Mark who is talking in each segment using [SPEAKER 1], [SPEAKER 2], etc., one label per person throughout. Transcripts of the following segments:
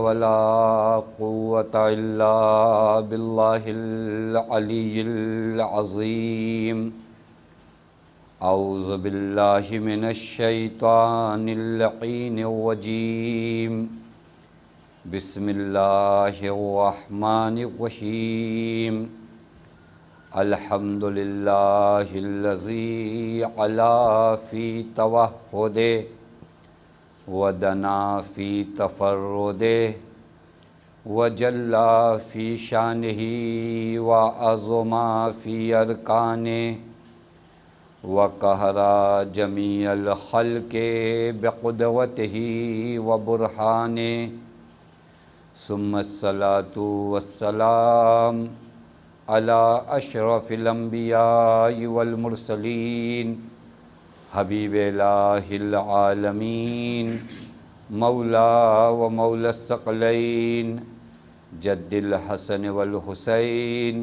[SPEAKER 1] ولا قوة إلا بالله العلي العظيم أعوذ بالله من الشيطان اللعين الرجيم بسم الله الرحمن الرحيم الحمد لله الذي علا في توحده ودنا في تفرده وجلا في شانه وعظم في أركانه وقهر جميع الخلق بقدرته وبرهانه ثم الصلاة والسلام على أشرف الأنبياء والمرسلين حبیب الہ العالمین مولا و مولا الثقلین جد الحسن والحسین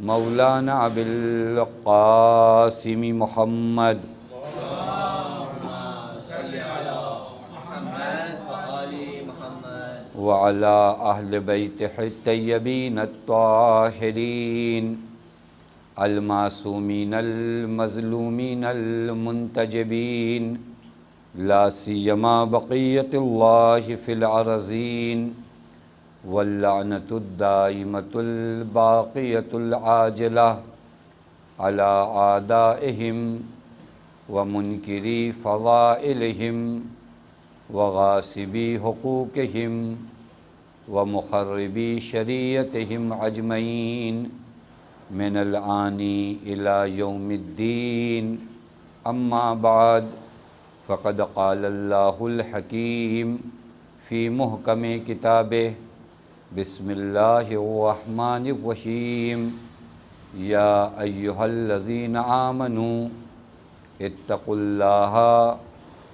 [SPEAKER 1] مولانا بالقاسم محمد وعلى أهل بيته الطيبين الطاهرين المعصومين المظلومين المنتجبين لا سيما بقية الله في الأرضين واللعنة الدائمة الباقية العاجلة على أعدائهم ومنكري فضائلهم وغاصبي حقوقهم ومخربي شريعتهم أجمعين من الآن إلى يوم الدين أما بعد فقد قال الله الحكيم في محكم كتابه بسم الله الرحمن الرحيم يا أيها الذين آمنوا اتقوا الله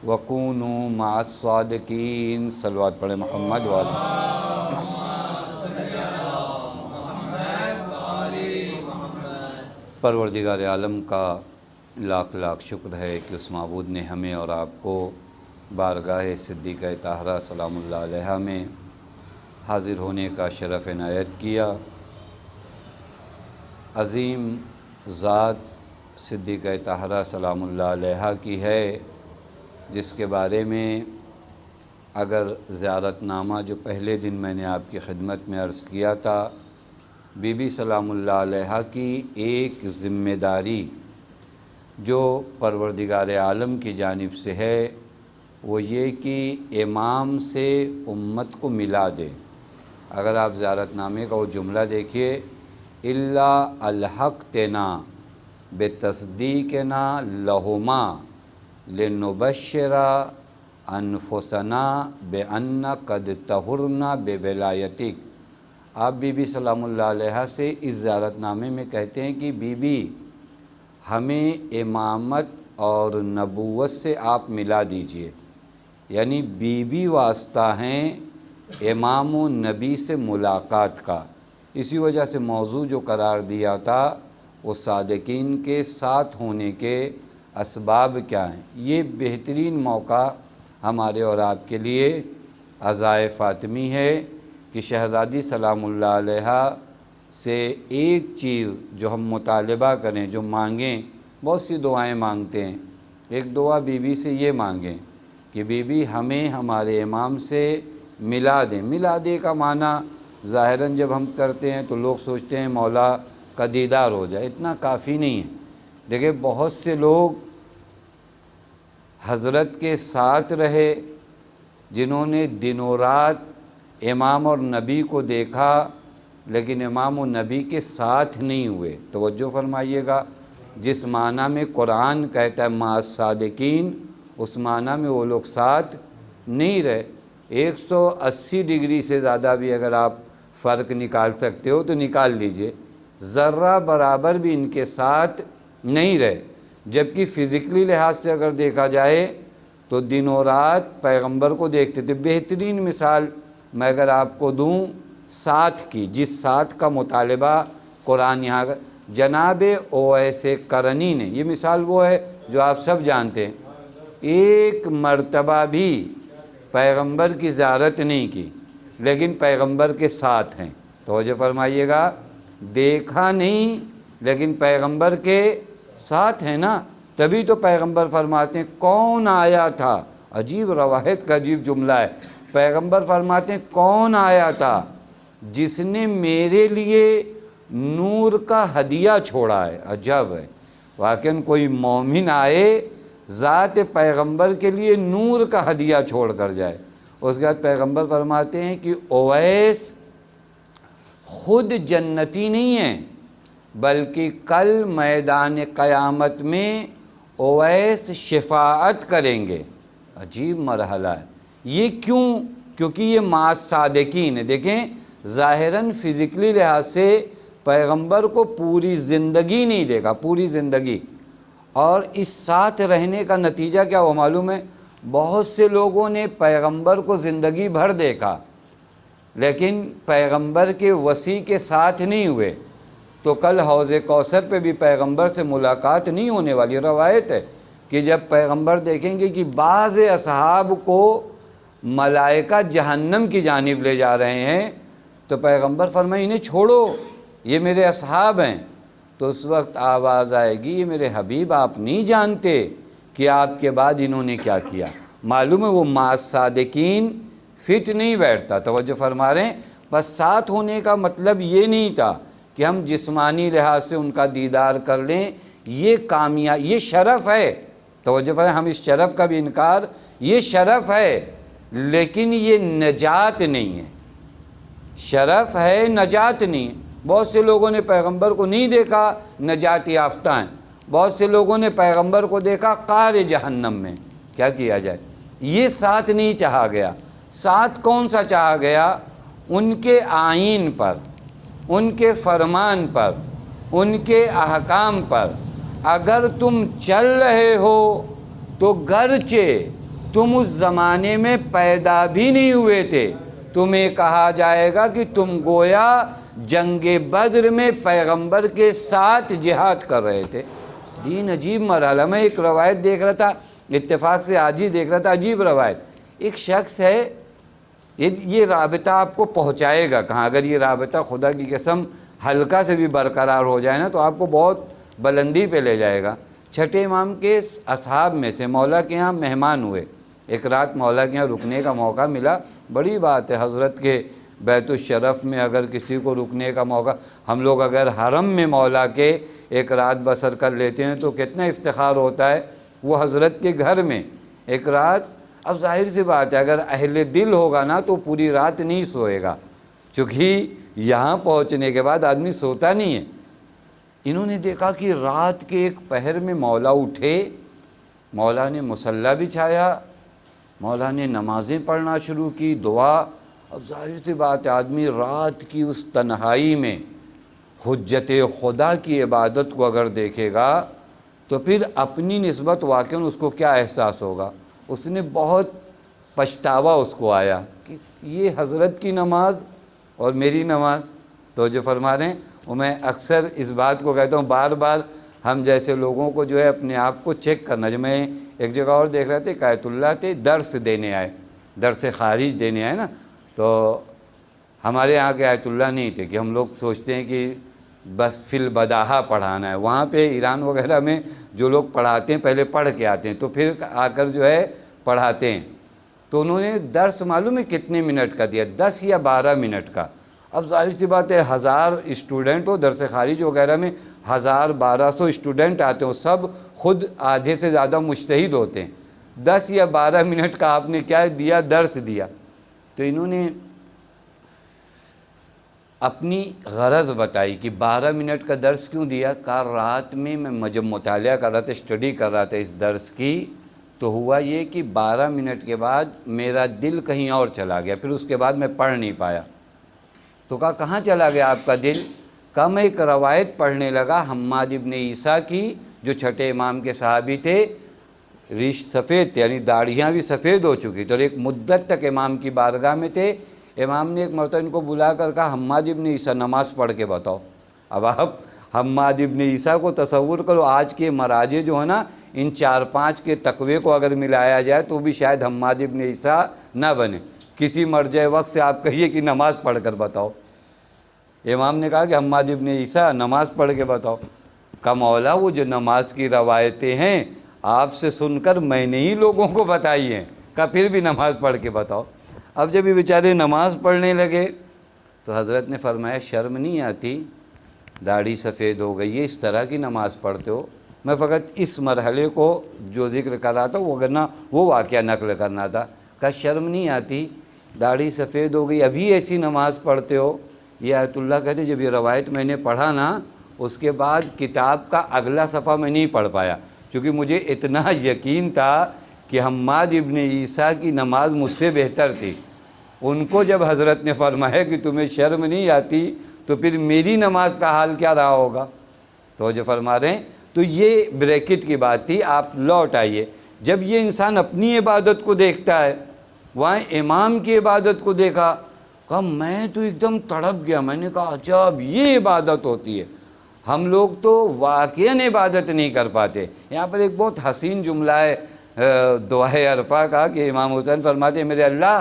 [SPEAKER 1] وَكُونُوا مَعَ الصَّادِقِينَ صلوات پڑھیں محمد والے پروردگار عالم کا لاکھ لاکھ شکر ہے کہ اس معبود نے ہمیں اور آپ کو بارگاہ صدیقہ طاہرہ سلام اللہ علیہا میں حاضر ہونے کا شرف عنایت کیا۔ عظیم ذات صدیقہ طاہرہ سلام اللہ علیہا کی ہے، جس کے بارے میں اگر زیارت نامہ جو پہلے دن میں نے آپ کی خدمت میں عرض کیا تھا، بی بی سلام اللہ علیہا کی ایک ذمہ داری جو پروردگار عالم کی جانب سے ہے وہ یہ کہ امام سے امت کو ملا دے۔ اگر آپ زیارت نامے کا وہ جملہ دیکھیے، الا الحقتنا بتصدیقنا لہما لنبشر انفسنا بأن قد طہرنا بولایتک۔ آپ بی بی سلام اللہ علیہ سے اس زیارت نامے میں کہتے ہیں کہ بی بی ہمیں امامت اور نبوت سے آپ ملا دیجئے، یعنی بی بی واسطہ ہیں امام و نبی سے ملاقات کا۔ اسی وجہ سے موضوع جو قرار دیا تھا وہ صادقین کے ساتھ ہونے کے اسباب کیا ہیں۔ یہ بہترین موقع ہمارے اور آپ کے لیے عزائے فاطمی ہے کہ شہزادی سلام اللہ علیہا سے ایک چیز جو ہم مطالبہ کریں، جو مانگیں، بہت سی دعائیں مانگتے ہیں، ایک دعا بی بی سے یہ مانگیں کہ بی بی ہمیں ہمارے امام سے ملا دیں۔ ملا دے کا معنی ظاہراً جب ہم کرتے ہیں تو لوگ سوچتے ہیں مولا کا دیدار ہو جائے، اتنا کافی نہیں ہے۔ دیکھیں بہت سے لوگ حضرت کے ساتھ رہے، جنہوں نے دن و رات امام اور نبی کو دیکھا لیکن امام و نبی کے ساتھ نہیں ہوئے۔ توجہ فرمائیے گا، جس معنی میں قرآن کہتا ہے مع الصادقین، اس معنی میں وہ لوگ ساتھ نہیں رہے۔ 180 ڈگری سے زیادہ بھی اگر آپ فرق نکال سکتے ہو تو نکال لیجئے، ذرہ برابر بھی ان کے ساتھ نہیں رہے۔ جبکہ فزیکلی لحاظ سے اگر دیکھا جائے تو دن و رات پیغمبر کو دیکھتے تھے۔ بہترین مثال میں اگر آپ کو دوں ساتھ کی، جس ساتھ کا مطالبہ قرآن یہاں جناب اویس قرنی نے، یہ مثال وہ ہے جو آپ سب جانتے ہیں، ایک مرتبہ بھی پیغمبر کی زیارت نہیں کی، لیکن پیغمبر کے ساتھ ہیں۔ توجہ فرمائیے گا، دیکھا نہیں لیکن پیغمبر کے ساتھ ہیں نا، تبھی تو پیغمبر فرماتے ہیں کون آیا تھا۔ عجیب روایت کا عجیب جملہ ہے، پیغمبر فرماتے ہیں کون آیا تھا جس نے میرے لیے نور کا ہدیہ چھوڑا ہے۔ عجب ہے، واقعاً کوئی مومن آئے ذات پیغمبر کے لیے نور کا ہدیہ چھوڑ کر جائے۔ اس کے بعد پیغمبر فرماتے ہیں کہ اویس خود جنتی نہیں ہیں، بلکہ کل میدان قیامت میں اویس شفاعت کریں گے۔ عجیب مرحلہ ہے یہ، کیوں؟ کیونکہ یہ مع الصادقین ہے۔ دیکھیں ظاہراً فزیکلی لحاظ سے پیغمبر کو پوری زندگی نہیں دیکھا، پوری زندگی، اور اس ساتھ رہنے کا نتیجہ کیا ہوا معلوم ہے؟ بہت سے لوگوں نے پیغمبر کو زندگی بھر دیکھا لیکن پیغمبر کے وصی کے ساتھ نہیں ہوئے، تو کل حوض کوثر پہ بھی پیغمبر سے ملاقات نہیں ہونے والی۔ روایت ہے کہ جب پیغمبر دیکھیں گے کہ بعض اصحاب کو ملائکہ جہنم کی جانب لے جا رہے ہیں، تو پیغمبر فرمائے انہیں چھوڑو، یہ میرے اصحاب ہیں۔ تو اس وقت آواز آئے گی یہ میرے حبیب آپ نہیں جانتے کہ آپ کے بعد انہوں نے کیا کیا۔ معلوم ہے وہ مع الصادقین فٹ نہیں بیٹھتا۔ توجہ فرما رہے ہیں، بس ساتھ ہونے کا مطلب یہ نہیں تھا کہ ہم جسمانی لحاظ سے ان کا دیدار کر لیں، یہ یہ شرف ہے۔ توجہ فرمائیں، ہم اس شرف کا بھی انکار، یہ شرف ہے لیکن یہ نجات نہیں ہے۔ شرف ہے، نجات نہیں ہے۔ بہت سے لوگوں نے پیغمبر کو نہیں دیکھا، نجات یافتہ ہیں۔ بہت سے لوگوں نے پیغمبر کو دیکھا قعر جہنم میں۔ کیا کیا جائے؟ یہ ساتھ نہیں چاہا گیا۔ ساتھ کون سا چاہا گیا؟ ان کے آئین پر، ان کے فرمان پر، ان کے احکام پر اگر تم چل رہے ہو تو گرچہ تم اس زمانے میں پیدا بھی نہیں ہوئے تھے، تمہیں کہا جائے گا کہ تم گویا جنگ بدر میں پیغمبر کے ساتھ جہاد کر رہے تھے۔ دین عجیب مرحلہ۔ میں ایک روایت دیکھ رہا تھا، اتفاق سے آج ہی دیکھ رہا تھا، عجیب روایت۔ ایک شخص ہے، یہ رابطہ آپ کو پہنچائے گا کہاں؟ اگر یہ رابطہ خدا کی قسم ہلکا سے بھی برقرار ہو جائے نا تو آپ کو بہت بلندی پہ لے جائے گا۔ چھٹے امام کے اصحاب میں سے مولا کے ہاں مہمان ہوئے، ایک رات مولا کے ہاں رکنے کا موقع ملا۔ بڑی بات ہے حضرت کے بیت الشرف میں اگر کسی کو رکنے کا موقع، ہم لوگ اگر حرم میں مولا کے ایک رات بسر کر لیتے ہیں تو کتنا افتخار ہوتا ہے، وہ حضرت کے گھر میں ایک رات۔ اب ظاہر سی بات ہے اگر اہل دل ہوگا نا تو پوری رات نہیں سوئے گا، چونکہ یہاں پہنچنے کے بعد آدمی سوتا نہیں ہے۔ انہوں نے دیکھا کہ رات کے ایک پہر میں مولا اٹھے، مولا نے مصلی بچھایا، مولا نے نمازیں پڑھنا شروع کی، دعا۔ اب ظاہر سی بات ہے آدمی رات کی اس تنہائی میں حجت خدا کی عبادت کو اگر دیکھے گا تو پھر اپنی نسبت واقعاً اس کو کیا احساس ہوگا؟ اس نے بہت پچھتاوا اس کو آیا کہ یہ حضرت کی نماز اور میری نماز۔ تو جو فرما رہے ہیں، وہ میں اکثر اس بات کو کہتا ہوں، بار بار ہم جیسے لوگوں کو جو ہے اپنے آپ کو چیک کرنا۔ جب میں ایک جگہ اور دیکھ رہے تھے، آیت اللہ تھے، درس دینے آئے، درس خارج دینے آئے نا، تو ہمارے یہاں کے آیت اللہ نہیں تھے کہ ہم لوگ سوچتے ہیں کہ بس فی البداہہ پڑھانا ہے۔ وہاں پہ ایران وغیرہ میں جو لوگ پڑھاتے ہیں پہلے پڑھ کے آتے ہیں تو پھر آ کر جو ہے پڑھاتے ہیں۔ تو انہوں نے درس معلوم ہے کتنے منٹ کا دیا؟ 10 یا 12 منٹ کا۔ اب ظاہر سی بات ہے 1000 اسٹوڈنٹ ہو، درس خارج وغیرہ میں 1200 اسٹوڈنٹ آتے ہیں، سب خود آدھے سے زیادہ مجتہد ہوتے ہیں۔ 10 یا 12 منٹ کا آپ نے کیا دیا؟ درس دیا۔ تو انہوں نے اپنی غرض بتائی کہ 12 منٹ کا درس کیوں دیا؟ کہا رات میں جب مطالعہ کر رہا تھا، اسٹڈی کر رہا تھا اس درس کی، تو ہوا یہ کہ 12 منٹ کے بعد میرا دل کہیں اور چلا گیا، پھر اس کے بعد میں پڑھ نہیں پایا۔ تو کہا کہاں چلا گیا آپ کا دل؟ کہا میں ایک روایت پڑھنے لگا حماد ابن عیسیٰ کی، جو چھٹے امام کے صحابی تھے، ریش سفید تھے، یعنی داڑھیاں بھی سفید ہو چکی تھی، اور ایک مدت تک امام کی بارگاہ میں تھے۔ امام نے ایک مرتبہ ان کو بلا کر کہا حماد ابن عیسیٰ نماز پڑھ کے بتاؤ۔ اب آپ حماد ابن عیسیٰ کو تصور کرو، آج کے مراجع جو ہے نا، ان 4-5 کے تقوی کو اگر ملایا جائے تو بھی شاید حماد ابن عیسیٰ نہ بنے، کسی مرجع وقت سے آپ کہیے کہ نماز پڑھ کر بتاؤ۔ امام نے کہا کہ حماد ابن عیسیٰ نماز پڑھ کے بتاؤ۔ کہا مولا وہ جو نماز کی روایتیں ہیں آپ سے سن کر میں نے ہی لوگوں کو بتائی ہیں۔ کہا پھر بھی نماز پڑھ کے بتاؤ۔ اب جب یہ بیچارے نماز پڑھنے لگے تو حضرت نے فرمایا شرم نہیں آتی؟ داڑھی سفید ہو گئی ہے، اس طرح کی نماز پڑھتے ہو؟ میں فقط اس مرحلے کو جو ذکر کر رہا تھا وہ کرنا، وہ واقعہ نقل کرنا تھا۔ کہا شرم نہیں آتی؟ داڑھی سفید ہو گئی ابھی ایسی نماز پڑھتے ہو؟ یہ آیت اللہ کہتے جب یہ روایت میں نے پڑھا نا اس کے بعد کتاب کا اگلا صفحہ میں نہیں پڑھ پایا، کیونکہ مجھے اتنا یقین تھا کہ حماد ابن عیسیٰ کی نماز مجھ سے بہتر تھی۔ ان کو جب حضرت نے فرمایا کہ تمہیں شرم نہیں آتی تو پھر میری نماز کا حال کیا رہا ہوگا؟ تو جو فرما رہے ہیں تو یہ بریکٹ کی بات تھی۔ آپ لوٹ آئیے، جب یہ انسان اپنی عبادت کو دیکھتا ہے، وہاں امام کی عبادت کو دیکھا، کہا میں تو ایک دم تڑپ گیا۔ میں نے کہا عجب یہ عبادت ہوتی ہے، ہم لوگ تو واقعاً عبادت نہیں کر پاتے۔ یہاں پر ایک بہت حسین جملہ ہے دعائے عرفہ کا کہ امام حسین فرماتے ہیں میرے اللہ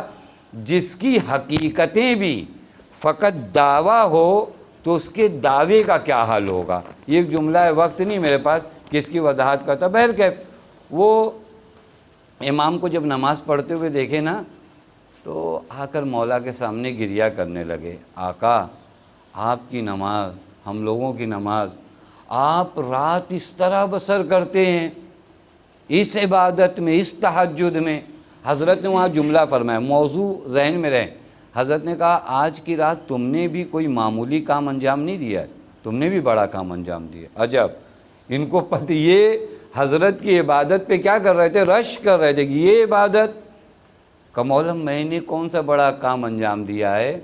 [SPEAKER 1] جس کی حقیقتیں بھی فقط دعویٰ ہو تو اس کے دعوے کا کیا حال ہوگا۔ یہ ایک جملہ ہے، وقت نہیں میرے پاس کہ اس کی وضاحت کرتا۔ بہرکیف وہ امام کو جب نماز پڑھتے ہوئے دیکھے نا تو آ کر مولا کے سامنے گریہ کرنے لگے، آقا آپ کی نماز، ہم لوگوں کی نماز، آپ رات اس طرح بسر کرتے ہیں اس عبادت میں، اس تہجد میں۔ حضرت نے وہاں جملہ فرمایا، موضوع ذہن میں رہے، حضرت نے کہا آج کی رات تم نے بھی کوئی معمولی کام انجام نہیں دیا ہے، تم نے بھی بڑا کام انجام دیا۔ عجب، ان کو پتہ یہ حضرت کی عبادت پہ کیا کر رہے تھے، رش کر رہے تھے کہ یہ عبادت۔ کہ مولا میں نے کون سا بڑا کام انجام دیا ہے؟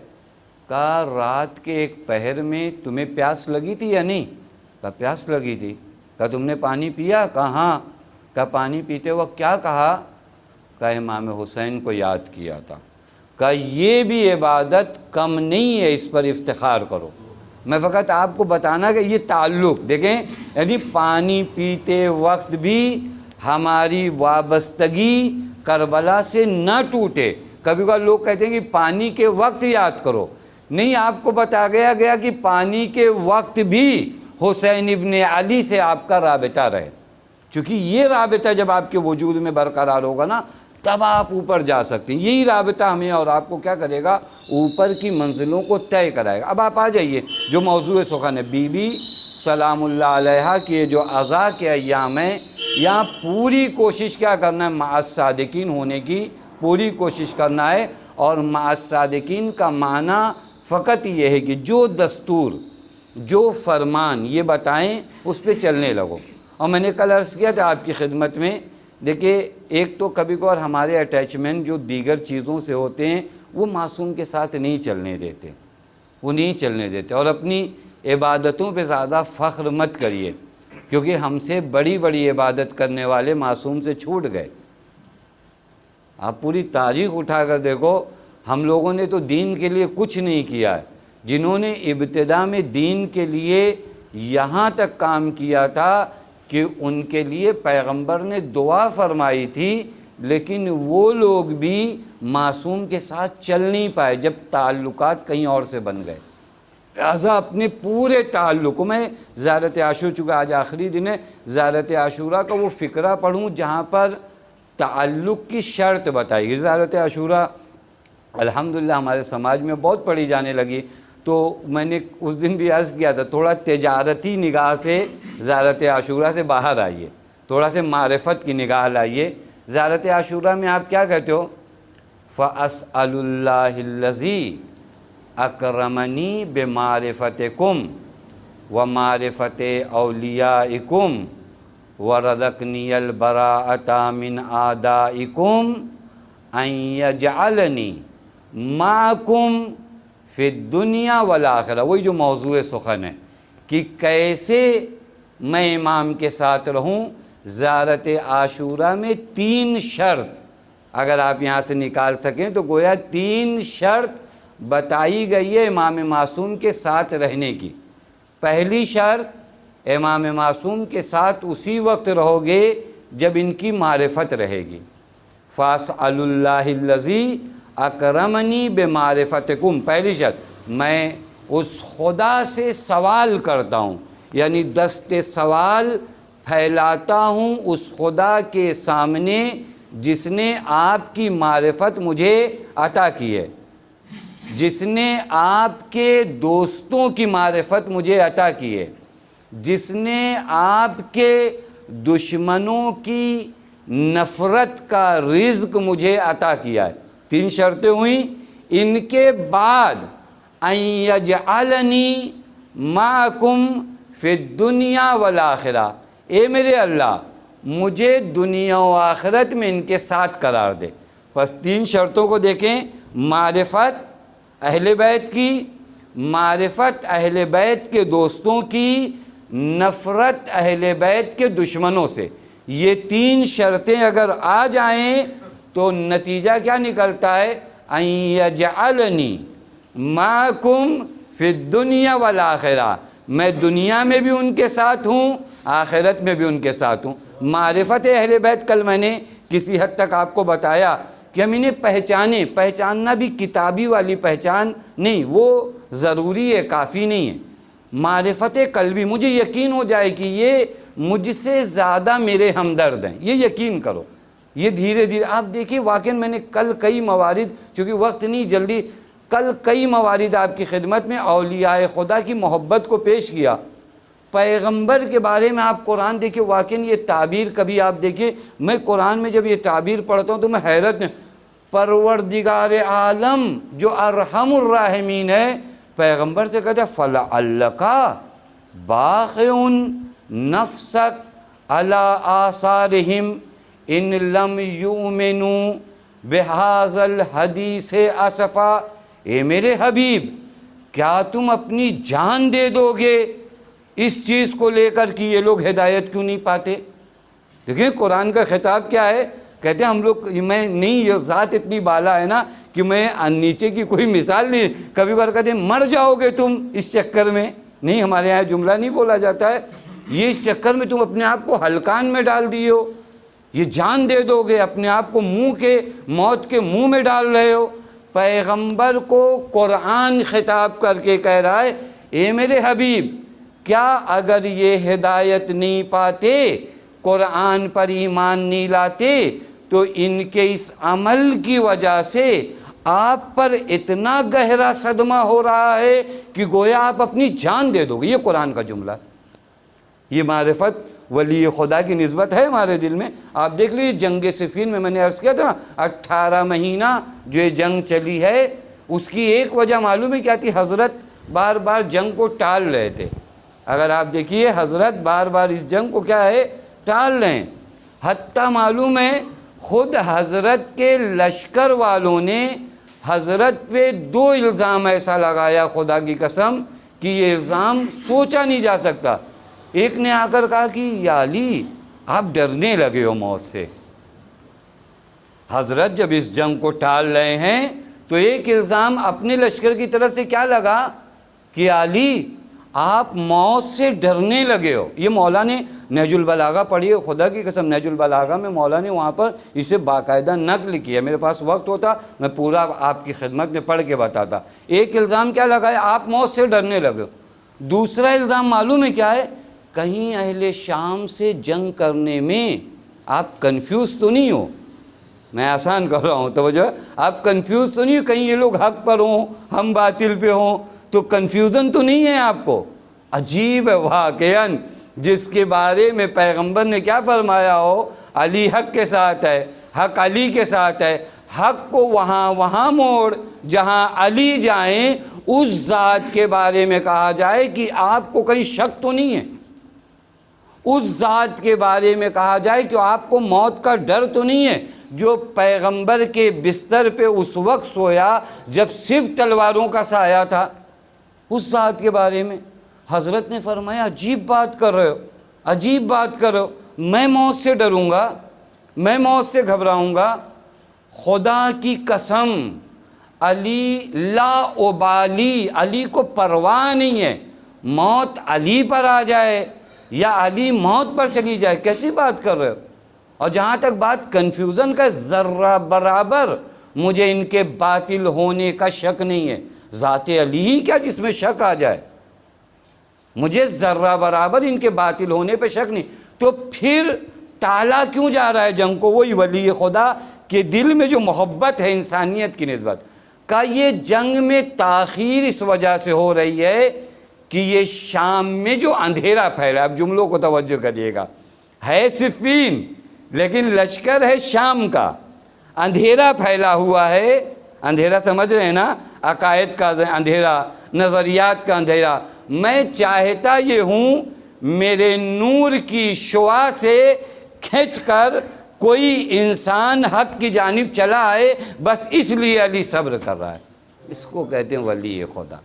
[SPEAKER 1] کہا رات کے ایک پہر میں تمہیں پیاس لگی تھی یا نہیں؟ کہا پیاس لگی تھی۔ کہا تم نے پانی پیا؟ کہا ہاں۔ کہا پانی پیتے وقت کیا کہا؟ کہا امام حسین کو یاد کیا تھا۔ کہا یہ بھی عبادت کم نہیں ہے، اس پر افتخار کرو۔ میں فقط آپ کو بتانا کہ یہ تعلق دیکھیں، یعنی پانی پیتے وقت بھی ہماری وابستگی کربلا سے نہ ٹوٹے۔ کبھی کبھار لوگ کہتے ہیں کہ پانی کے وقت یاد کرو، نہیں، آپ کو بتا گیا کہ پانی کے وقت بھی حسین ابن علی سے آپ کا رابطہ رہے، چونکہ یہ رابطہ جب آپ کے وجود میں برقرار ہوگا نا تب آپ اوپر جا سکتے ہیں۔ یہی رابطہ ہمیں اور آپ کو کیا کرے گا، اوپر کی منزلوں کو طے کرائے گا۔ اب آپ آ جائیے جو موضوع سخن ہے، بی بی سلام اللہ علیہا کے جو عزا کے ایام ہیں، یہاں پوری کوشش کیا کرنا ہے، مع الصادقین ہونے کی پوری کوشش کرنا ہے۔ اور مع الصادقین کا معنی فقط یہ ہے کہ جو دستور، جو فرمان یہ بتائیں اس پہ چلنے لگو۔ اور میں نے کل عرض کیا تھا آپ کی خدمت میں، دیکھیں ایک تو کبھی کبھار ہمارے اٹیچمنٹ جو دیگر چیزوں سے ہوتے ہیں وہ معصوم کے ساتھ نہیں چلنے دیتے، وہ نہیں چلنے دیتے۔ اور اپنی عبادتوں پہ زیادہ فخر مت کریے، کیونکہ ہم سے بڑی بڑی عبادت کرنے والے معصوم سے چھوٹ گئے۔ آپ پوری تاریخ اٹھا کر دیکھو، ہم لوگوں نے تو دین کے لیے کچھ نہیں کیا ہے۔ جنہوں نے ابتدا میں دین کے لیے یہاں تک کام کیا تھا کہ ان کے لیے پیغمبر نے دعا فرمائی تھی، لیکن وہ لوگ بھی معصوم کے ساتھ چل نہیں پائے جب تعلقات کہیں اور سے بن گئے۔ لہٰذا اپنے پورے تعلق میں زیارت عاشورہ، چونکہ آج آخری دن ہے، زیارت عاشورہ کا وہ فقرہ پڑھوں جہاں پر تعلق کی شرط بتائی گئی۔ زیارت عاشورہ الحمدللہ ہمارے سماج میں بہت پڑھی جانے لگی، تو میں نے اس دن بھی عرض کیا تھا تھوڑا تجارتی نگاہ سے زیارت عاشورہ سے باہر آئیے، تھوڑا سے معرفت کی نگاہ لائیے۔ زیارت عاشورہ میں آپ کیا کہتے ہو، فَأَسْأَلُ اللَّهِ الَّذِي أَكْرَمَنِي بِمَعْرِفَتِكُمْ وَمَعْرِفَتِ أَوْلِيَائِكُمْ وَرَزَقْنِيَ الْبَرَاءَةَ مِنْ أَعْدَائِكُمْ أَنْ يَجْعَلَنِي مَعَكُمْ فی الدنیا والآخرہ۔ وہی جو موضوع سخن ہے کہ کیسے میں امام کے ساتھ رہوں۔ زیارت عاشورہ میں 3 شرط اگر آپ یہاں سے نکال سکیں تو گویا 3 شرط بتائی گئی ہے امام معصوم کے ساتھ رہنے کی۔ پہلی شرط، امام معصوم کے ساتھ اسی وقت رہو گے جب ان کی معرفت رہے گی۔ فَاسْأَلُ اللَّهِ الَّذِي اکرمنی بمعرفتکم، پہلی شرط میں اس خدا سے سوال کرتا ہوں، یعنی دست سوال پھیلاتا ہوں اس خدا کے سامنے جس نے آپ کی معرفت مجھے عطا کی ہے، جس نے آپ کے دوستوں کی معرفت مجھے عطا کی ہے، جس نے آپ کے دشمنوں کی نفرت کا رزق مجھے عطا کیا ہے۔ 3 شرطیں ہوئیں۔ ان کے بعد ان یجعلنی معکم فی الدنیا والآخرہ، اے میرے اللہ مجھے دنیا و آخرت میں ان کے ساتھ قرار دے۔ بس 3 شرطوں کو دیکھیں، معرفت اہل بیت کی، معرفت اہل بیت کے دوستوں کی، نفرت اہل بیت کے دشمنوں سے۔ یہ 3 شرطیں اگر آ جائیں تو نتیجہ کیا نکلتا ہے؟ ان یجعلنی معکم فی الدنیا والآخرہ، میں دنیا میں بھی ان کے ساتھ ہوں، آخرت میں بھی ان کے ساتھ ہوں۔ معرفت اہل بیت کل میں نے کسی حد تک آپ کو بتایا کہ ہم انہیں پہچاننا بھی کتابی والی پہچان نہیں، وہ ضروری ہے، کافی نہیں ہے۔ معرفت قلبی، مجھے یقین ہو جائے کہ یہ مجھ سے زیادہ میرے ہمدرد ہیں، یہ یقین کرو۔ یہ دھیرے دھیرے آپ دیکھیں، واقعی میں نے کل کئی موارد، چونکہ وقت نہیں جلدی، کل کئی موارد آپ کی خدمت میں اولیاء خدا کی محبت کو پیش کیا۔ پیغمبر کے بارے میں آپ قرآن دیکھیں، واقعی یہ تعبیر کبھی آپ دیکھیں، میں قرآن میں جب یہ تعبیر پڑھتا ہوں تو میں حیرت میں، پروردگار عالم جو ارحم الراحمین ہے، پیغمبر سے کہتا ہے فَلَعَلَّكَ بَاخِعٌ نَفْسَكَ عَلَىٰ آثَارِهِمْ إِن لَمْ يُؤْمِنُوا بِهَٰذَا الْحَدِيثِ آسفا، اے میرے حبیب کیا تم اپنی جان دے دو گے اس چیز کو لے کر کہ یہ لوگ ہدایت کیوں نہیں پاتے؟ دیکھیں قرآن کا خطاب کیا ہے، کہتے ہیں ہم لوگ، میں نہیں، یہ ذات اتنی بالا ہے نا کہ میں نیچے کی کوئی مثال نہیں، کبھی بار کہتے ہیں مر جاؤ گے تم اس چکر میں، نہیں، ہمارے یہاں جملہ نہیں بولا جاتا ہے، یہ اس چکر میں تم اپنے آپ کو ہلکان میں ڈال دیے ہو، یہ جان دے دو گے، اپنے آپ کو موت کے منہ میں ڈال رہے ہو۔ پیغمبر کو قرآن خطاب کر کے کہہ رہا ہے، اے میرے حبیب کیا اگر یہ ہدایت نہیں پاتے، قرآن پر ایمان نہیں لاتے، تو ان کے اس عمل کی وجہ سے آپ پر اتنا گہرا صدمہ ہو رہا ہے کہ گویا آپ اپنی جان دے دو گے۔ یہ قرآن کا جملہ، یہ معرفت ولی خدا کی نسبت ہے ہمارے دل میں۔ آپ دیکھ لیجیے جنگ صفین میں نے عرض کیا تھا 18 مہینہ جو یہ جنگ چلی ہے، اس کی ایک وجہ معلوم ہے کیا تھی؟ حضرت بار بار جنگ کو ٹال رہے تھے۔ اگر آپ دیکھیے حضرت بار بار اس جنگ کو کیا ہے؟ ٹال رہے ہیں۔ حتیٰ معلوم ہے خود حضرت کے لشکر والوں نے حضرت پہ 2 الزام ایسا لگایا، خدا کی قسم کہ یہ الزام سوچا نہیں جا سکتا۔ ایک نے آ کر کہا کہ یا علی آپ ڈرنے لگے ہو موت سے۔ حضرت جب اس جنگ کو ٹال رہے ہیں تو ایک الزام اپنے لشکر کی طرف سے کیا لگا کہ علی آپ موت سے ڈرنے لگے ہو۔ یہ مولا نے نہج البلاغہ پڑھی ہے، خدا کی قسم نہج البلاغہ میں مولا نے وہاں پر اسے باقاعدہ نقل کیا۔ میرے پاس وقت ہوتا میں پورا آپ کی خدمت میں پڑھ کے بتاتا۔ ایک الزام کیا لگایا؟ آپ موت سے ڈرنے لگے ہو۔ دوسرا الزام معلوم ہے کیا ہے؟ کہیں اہل شام سے جنگ کرنے میں آپ کنفیوز تو نہیں ہو؟ میں آسان کر رہا ہوں، توجہ، آپ کنفیوز تو نہیں ہو کہیں یہ لوگ حق پر ہوں ہم باطل پہ ہوں؟ تو کنفیوژن تو نہیں ہے آپ کو؟ عجیب ہے واقعاً، جس کے بارے میں پیغمبر نے کیا فرمایا ہو، علی حق کے ساتھ ہے، حق علی کے ساتھ ہے، حق کو وہاں موڑ جہاں علی جائیں، اس ذات کے بارے میں کہا جائے کہ آپ کو کہیں شک تو نہیں ہے، اس ذات کے بارے میں کہا جائے کہ آپ کو موت کا ڈر تو نہیں ہے، جو پیغمبر کے بستر پہ اس وقت سویا جب صرف تلواروں کا سایہ تھا، اس ذات کے بارے میں حضرت نے فرمایا عجیب بات کر رہے ہو، عجیب بات کر رہے ہو، میں موت سے ڈروں گا، میں موت سے گھبراؤں گا؟ خدا کی قسم علی لا ابالی، علی کو پرواہ نہیں ہے، موت علی پر آ جائے یا علی موت پر چلی جائے، کیسی بات کر رہے ہو؟ اور جہاں تک بات کنفیوژن کا، ذرہ برابر مجھے ان کے باطل ہونے کا شک نہیں ہے۔ ذات علی ہی کیا جس میں شک آ جائے، مجھے ذرہ برابر ان کے باطل ہونے پہ شک نہیں۔ تو پھر ٹالا کیوں جا رہا ہے جنگ کو؟ وہی ولی خدا کے دل میں جو محبت ہے انسانیت کی نسبت کا، یہ جنگ میں تاخیر اس وجہ سے ہو رہی ہے کہ یہ شام میں جو اندھیرا پھیلا، اب جملوں کو توجہ کریے گا، ہے صفین لیکن لشکر ہے شام کا، اندھیرا پھیلا ہوا ہے۔ اندھیرا سمجھ رہے ہیں نا، عقائد کا اندھیرا، نظریات کا اندھیرا۔ میں چاہتا یہ ہوں میرے نور کی شعاع سے کھینچ کر کوئی انسان حق کی جانب چلا آئے، بس اس لیے علی صبر کر رہا ہے۔ اس کو کہتے ہیں ولی خدا،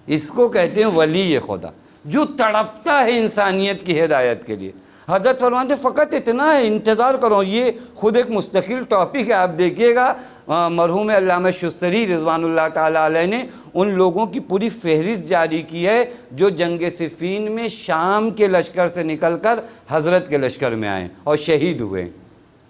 [SPEAKER 1] اس کو کہتے ہیں ولی خدا، جو تڑپتا ہے انسانیت کی ہدایت کے لیے۔ حضرت فرماتے ہیں فقط اتنا ہے، انتظار کرو۔ یہ خود ایک مستقل ٹاپک ہے، آپ دیکھیے گا مرحوم علامہ شستری رضوان اللہ تعالیٰ علیہ نے ان لوگوں کی پوری فہرست جاری کی ہے جو جنگ صفین میں شام کے لشکر سے نکل کر حضرت کے لشکر میں آئے اور شہید ہوئے۔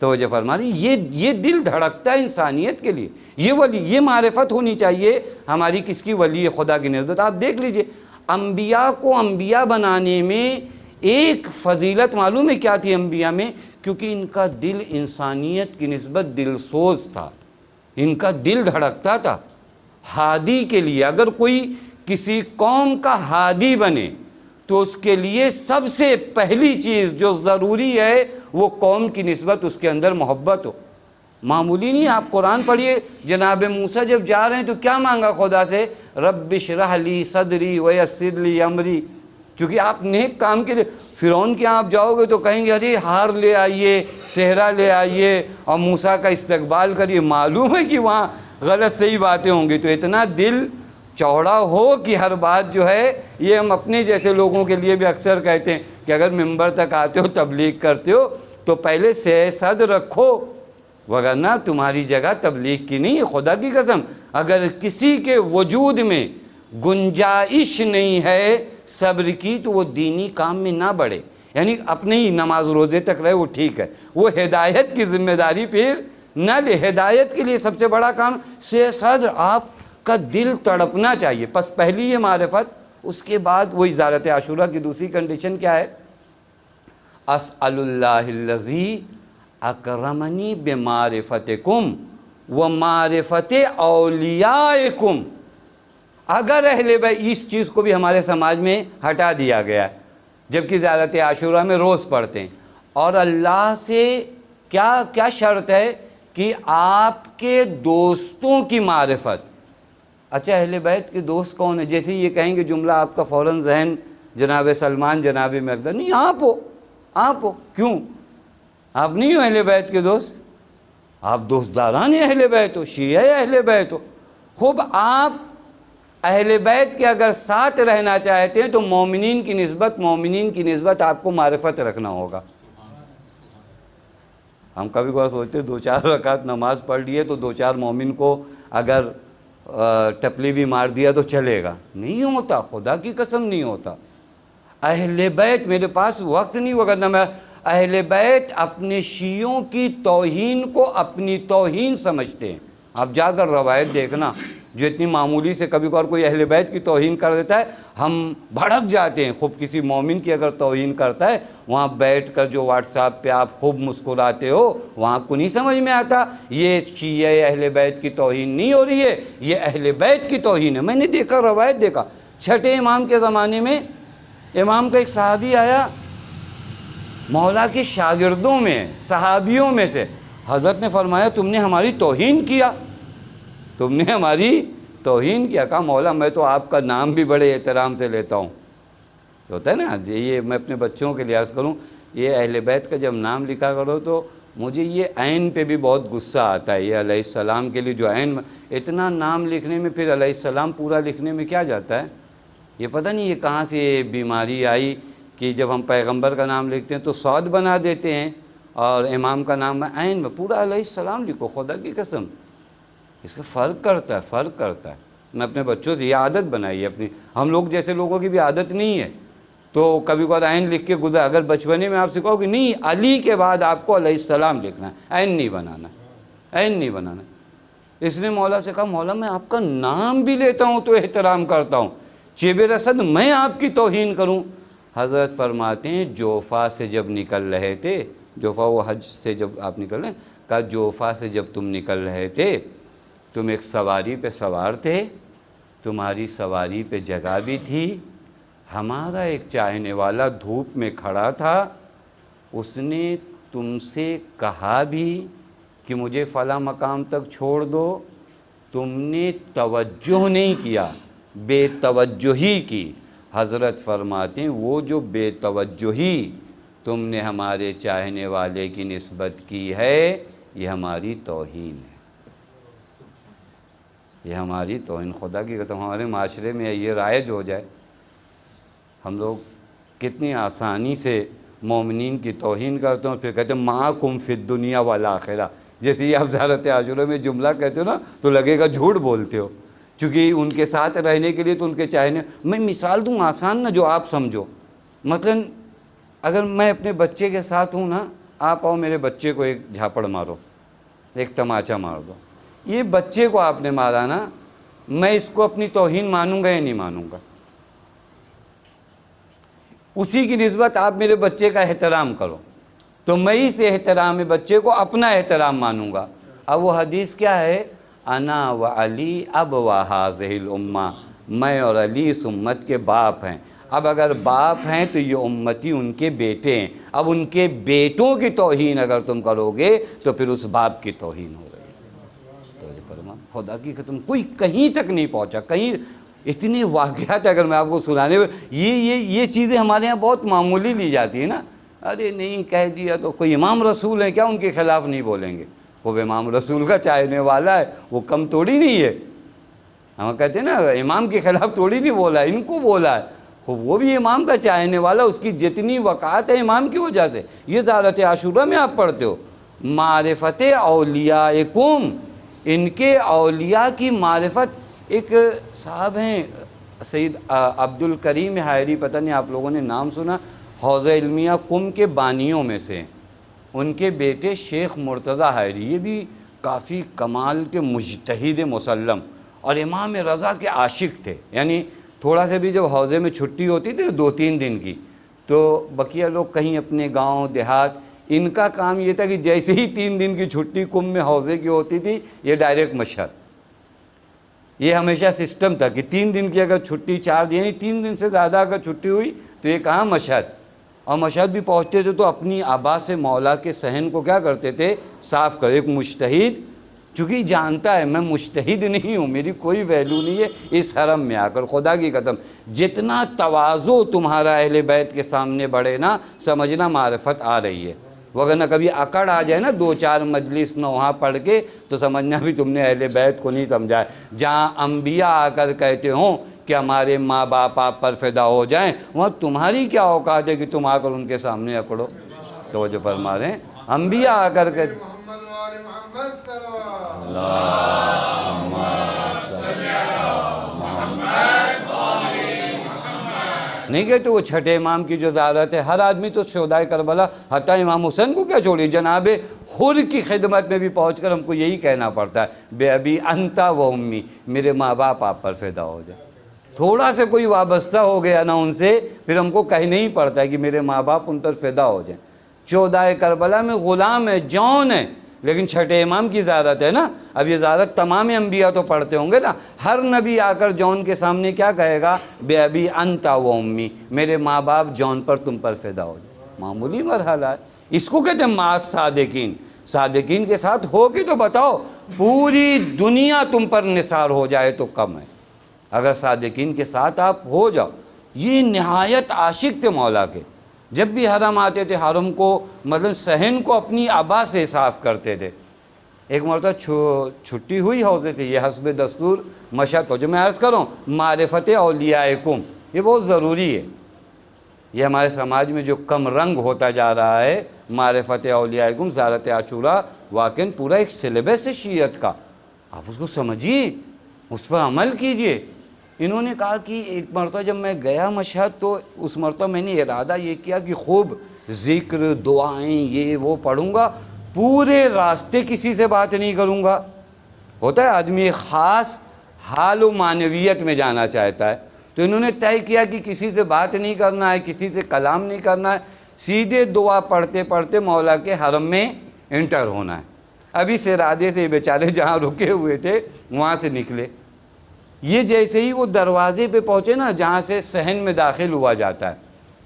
[SPEAKER 1] توجہ فرما رہی، یہ دل دھڑکتا ہے انسانیت کے لیے۔ یہ ولی، یہ معرفت ہونی چاہیے ہماری کس کی؟ ولی خدا کی نسبت۔ آپ دیکھ لیجئے انبیاء کو انبیاء بنانے میں ایک فضیلت معلوم ہے کیا تھی انبیاء میں؟ کیونکہ ان کا دل انسانیت کی نسبت دل سوز تھا، ان کا دل دھڑکتا تھا ہادی کے لیے۔ اگر کوئی کسی قوم کا ہادی بنے تو اس کے لیے سب سے پہلی چیز جو ضروری ہے وہ قوم کی نسبت اس کے اندر محبت ہو۔ معمولی نہیں، آپ قرآن پڑھیے، جناب موسیٰ جب جا رہے ہیں تو کیا مانگا خدا سے؟ رب اشرح لی صدری ویسر لی امری۔ کیونکہ آپ نیک کام کے لیے، فرعون کے آپ جاؤ گے تو کہیں گے ارے ہار لے آئیے، صحرا لے آئیے اور موسیٰ کا استقبال کریے، معلوم ہے کہ وہاں غلط صحیح باتیں ہوں گی۔ تو اتنا دل چوڑا ہو کہ ہر بات جو ہے، یہ ہم اپنے جیسے لوگوں کے لیے بھی اکثر کہتے ہیں کہ اگر ممبر تک آتے ہو تبلیغ کرتے ہو تو پہلے سہ صد رکھو، وگرنہ تمہاری جگہ تبلیغ کی نہیں ہے۔ خدا کی قسم اگر کسی کے وجود میں گنجائش نہیں ہے صبر کی تو وہ دینی کام میں نہ بڑھے، یعنی اپنے ہی نماز روزے تک رہے وہ ٹھیک ہے، وہ ہدایت کی ذمہ داری پھر نہ لے۔ ہدایت کے لیے سب سے بڑا کام سہ صدر، آپ کا دل تڑپنا چاہیے۔ پس پہلی یہ معرفت، اس کے بعد وہی زیارت عاشورہ کی دوسری کنڈیشن کیا ہے؟ اسأل اللہ الذی اکرمنی بمعرفتکم ومعرفت اولیائکم۔ اگر اہل بیت، اس چیز کو بھی ہمارے سماج میں ہٹا دیا گیا ہے، جبکہ زیارت عاشورہ میں روز پڑھتے ہیں، اور اللہ سے کیا شرط ہے کہ آپ کے دوستوں کی معرفت۔ اچھا اہل بیت کے دوست کون ہیں؟ جیسے یہ کہیں گے جملہ آپ کا فوراً ذہن جناب سلمان، جناب مقداد، نہیں آپ ہو۔ کیوں آپ نہیں ہو اہل بیت کے دوست؟ آپ دوستداران اہل بیت ہو، شیعہ اہل بیت ہو۔ خوب آپ اہل بیت کے اگر ساتھ رہنا چاہتے ہیں تو مومنین کی نسبت آپ کو معرفت رکھنا ہوگا۔ ہم کبھی کبھار سوچتے ہیں 2-4 رکعت نماز پڑھ لیے تو 2-4 مومن کو اگر ٹپلی بھی مار دیا تو چلے گا، نہیں ہوتا، خدا کی قسم نہیں ہوتا۔ اہل بیت، میرے پاس وقت نہیں وغیرہ، میں اہل بیت اپنے شیعوں کی توہین کو اپنی توہین سمجھتے ہیں۔ آپ جا کر روایت دیکھنا، جو اتنی معمولی سے کبھی کبھار کوئی اہل بیت کی توہین کر دیتا ہے ہم بھڑک جاتے ہیں۔ خوب کسی مومن کی اگر توہین کرتا ہے، وہاں بیٹھ کر جو واٹس ایپ پہ آپ خوب مسکراتے ہو، وہاں کو نہیں سمجھ میں آتا یہ شیعہ اہل بیت کی توہین نہیں ہو رہی ہے، یہ اہل بیت کی توہین ہے۔ میں نے دیکھا، روایت دیکھا، چھٹے امام کے زمانے میں امام کا ایک صحابی آیا، مولا کے شاگردوں میں، صحابیوں میں سے، حضرت نے فرمایا تم نے ہماری توہین کیا، تم نے ہماری توہین کیا۔ کہا مولا میں تو آپ کا نام بھی بڑے احترام سے لیتا ہوں۔ ہوتا ہے نا، یہ میں اپنے بچوں کے لیے عرض کروں، یہ اہل بیت کا جب نام لکھا کرو تو مجھے یہ عین پہ بھی بہت غصہ آتا ہے۔ یہ علیہ السلام کے لیے جو عین، اتنا نام لکھنے میں پھر علیہ السلام پورا لکھنے میں کیا جاتا ہے؟ یہ پتہ نہیں یہ کہاں سے یہ بیماری آئی کہ جب ہم پیغمبر کا نام لکھتے ہیں تو صاد بنا دیتے ہیں اور امام کا نام عین میں پورا علیہ السلام لکھو۔ خدا کی قسم اس کا فرق کرتا ہے۔ میں اپنے بچوں سے یہ عادت بنائی ہے اپنی، ہم لوگ جیسے لوگوں کی بھی عادت نہیں ہے تو کبھی کبھار عین لکھ کے گزر، اگر بچپنے میں آپ سے کہو کہ نہیں علی کے بعد آپ کو علیہ السلام لکھنا ہے، عین نہیں بنانا، عین نہیں بنانا۔ اس نے مولا سے کہا مولا میں آپ کا نام بھی لیتا ہوں تو احترام کرتا ہوں، چیب رسد میں آپ کی توہین کروں؟ حضرت فرماتے ہیں جوفا سے جب نکل رہے تھے، جوفا وہ حج سے جب آپ نکل رہے ہیں، کہا جوفا سے جب تم نکل رہے تھے تم ایک سواری پہ سوار تھے، تمہاری سواری پہ جگہ بھی تھی، ہمارا ایک چاہنے والا دھوپ میں کھڑا تھا، اس نے تم سے کہا بھی کہ مجھے فلاں مقام تک چھوڑ دو، تم نے توجہ نہیں کیا، بے توجہی کی۔ حضرت فرماتے ہیں وہ جو بے توجہی تم نے ہمارے چاہنے والے کی نسبت کی ہے یہ ہماری توہین ہے، یہ ہماری توہین۔ خدا کی قسم ہمارے معاشرے میں یہ رائج ہو جائے، ہم لوگ کتنی آسانی سے مومنین کی توہین کرتے ہیں، پھر کہتے ہیں معکم فی الدنیا والآخرہ۔ جیسے یہ آپ زیارت عاشورہ میں جملہ کہتے ہو نا تو لگے گا جھوٹ بولتے ہو، چونکہ ان کے ساتھ رہنے کے لیے تو ان کے چاہنے، میں مثال دوں آسان نا جو آپ سمجھو۔ مثلا اگر میں اپنے بچے کے ساتھ ہوں نا، آپ آؤ میرے بچے کو ایک جھاپڑ مارو، ایک تماچا مار دو، یہ بچے کو آپ نے مارا نا، میں اس کو اپنی توہین مانوں گا یا نہیں مانوں گا؟ اسی کی نسبت آپ میرے بچے کا احترام کرو تو میں اس احترام بچے کو اپنا احترام مانوں گا۔ اب وہ حدیث کیا ہے؟ انا و علی ابوا ہذہ الامہ، میں اور علی اس امت کے باپ ہیں۔ اب اگر باپ ہیں تو یہ امتی ان کے بیٹے ہیں، اب ان کے بیٹوں کی توہین اگر تم کرو گے تو پھر اس باپ کی توہین ہو رہی ہے۔ تو یہ فرما خدا کی قسم کوئی کہیں تک نہیں پہنچا، کہیں اتنے واقعات اگر میں آپ کو سنانے یہ چیزیں ہمارے یہاں بہت معمولی لی جاتی ہیں نا، ارے نہیں کہہ دیا تو کوئی امام رسول ہیں کیا ان کے خلاف نہیں بولیں گے؟ خوب امام رسول کا چاہنے والا ہے، وہ کم توڑی نہیں ہے، ہم کہتے ہیں نا امام کے خلاف توڑی نہیں بولا ہے، ان کو بولا ہے، خوب وہ بھی امام کا چاہنے والا، اس کی جتنی وقعت ہے امام کی وجہ سے۔ یہ زیارت عاشورہ میں آپ پڑھتے ہو معرفت اولیاءکم، ان کے اولیاء کی معرفت۔ ایک صاحب ہیں سید عبد الکریم حائری، پتہ نہیں آپ لوگوں نے نام سنا، حوضہ علمیہ قم کے بانیوں میں سے، ان کے بیٹے شیخ مرتضیٰ حائری، یہ بھی کافی کمال کے مجتہد مسلم اور امام رضا کے عاشق تھے۔ یعنی تھوڑا سے بھی جب حوضے میں چھٹی ہوتی تھی 2-3 دن کی تو بقیہ لوگ کہیں اپنے گاؤں دیہات، ان کا کام یہ تھا کہ جیسے ہی 3 دن کی چھٹی قم میں حوضے کی ہوتی تھی یہ ڈائریکٹ مشہد۔ یہ ہمیشہ سسٹم تھا کہ 3 دن کی اگر چھٹی، 4 دن یعنی 3 دن سے زیادہ اگر چھٹی ہوئی تو یہ کہاں مشہد، اور مشہد بھی پہنچتے تھے تو اپنی آبا سے مولا کے صحن کو کیا کرتے تھے؟ صاف کر۔ ایک مجتہد چونکہ جانتا ہے میں مجتہد نہیں ہوں، میری کوئی ویلیو نہیں ہے اس حرم میں آ کر، خدا کی قسم جتنا تواضع تمہارا اہل بیت کے سامنے بڑھے نا سمجھنا معرفت آ رہی ہے، وگرنہ کبھی اکڑ آ جائے نا 2-4 مجلس نوحہ پڑھ کے تو سمجھنا بھی تم نے اہل بیت کو نہیں سمجھا ہے۔ جہاں انبیاء آ کر کہتے ہوں کہ ہمارے ماں باپ آپ پر فدا ہو جائیں، وہاں تمہاری کیا اوقات ہے کہ تم آ کر ان کے سامنے اکڑو؟ توجہ فرما رہے ہیں، انبیاء آ کر کہتے نہیں کہتے وہ چھٹے امام کی جو زیارت ہے، ہر آدمی تو شہدائے کربلا حتیٰ امام حسین کو کیا چھوڑی، جناب حر کی خدمت میں بھی پہنچ کر ہم کو یہی کہنا پڑتا ہے بے ابی انتا و امی، میرے ماں باپ آپ پر فدا ہو جائے۔ تھوڑا سے کوئی وابستہ ہو گیا نا ان سے پھر ہم کو کہنا ہی پڑتا ہے کہ میرے ماں باپ ان پر فدا ہو جائیں۔ شہدائے کربلا میں غلام ہے، جون ہے، لیکن چھٹے امام کی زیارت ہے نا۔ اب یہ زیارت تمام انبیاء تو پڑھتے ہوں گے نا، ہر نبی آ کر جون کے سامنے کیا کہے گا؟ بے ابی انتا و امی، میرے ماں باپ جون پر تم پر فدا ہو جائے۔ معمولی مرحلہ ہے، اس کو کہتے ہیں مع صادقین۔ صادقین کے ساتھ ہو کے تو بتاؤ، پوری دنیا تم پر نثار ہو جائے تو کم ہے، اگر صادقین کے ساتھ آپ ہو جاؤ۔ یہ نہایت عاشق تھے مولا کے، جب بھی حرم آتے تھے حرم کو مطلب صحن کو اپنی آبا سے صاف کرتے تھے۔ ایک مرتبہ چھٹی ہوئی حوضے تھے، یہ حسب دستور مشہد کو جو میں عرض کروں معرفت اولیاءکم یہ بہت ضروری ہے، یہ ہمارے سماج میں جو کم رنگ ہوتا جا رہا ہے۔ معرفت اولیاءکم زیارت عاشورہ واقعاً پورا ایک سلیبس ہے شیعت کا، آپ اس کو سمجھیے، اس پر عمل کیجئے۔ انہوں نے کہا کہ ایک مرتبہ جب میں گیا مشہد تو اس مرتبہ میں نے ارادہ یہ کیا کہ خوب ذکر دعائیں یہ وہ پڑھوں گا، پورے راستے کسی سے بات نہیں کروں گا۔ ہوتا ہے آدمی ایک خاص حال و معنویت میں جانا چاہتا ہے، تو انہوں نے طے کیا کہ کسی سے بات نہیں کرنا ہے، کسی سے کلام نہیں کرنا ہے، سیدھے دعا پڑھتے پڑھتے مولا کے حرم میں انٹر ہونا ہے۔ اب اس ارادے سے بیچارے جہاں رکے ہوئے تھے وہاں سے نکلے۔ یہ جیسے ہی وہ دروازے پہ پہنچے نا جہاں سے صحن میں داخل ہوا جاتا ہے،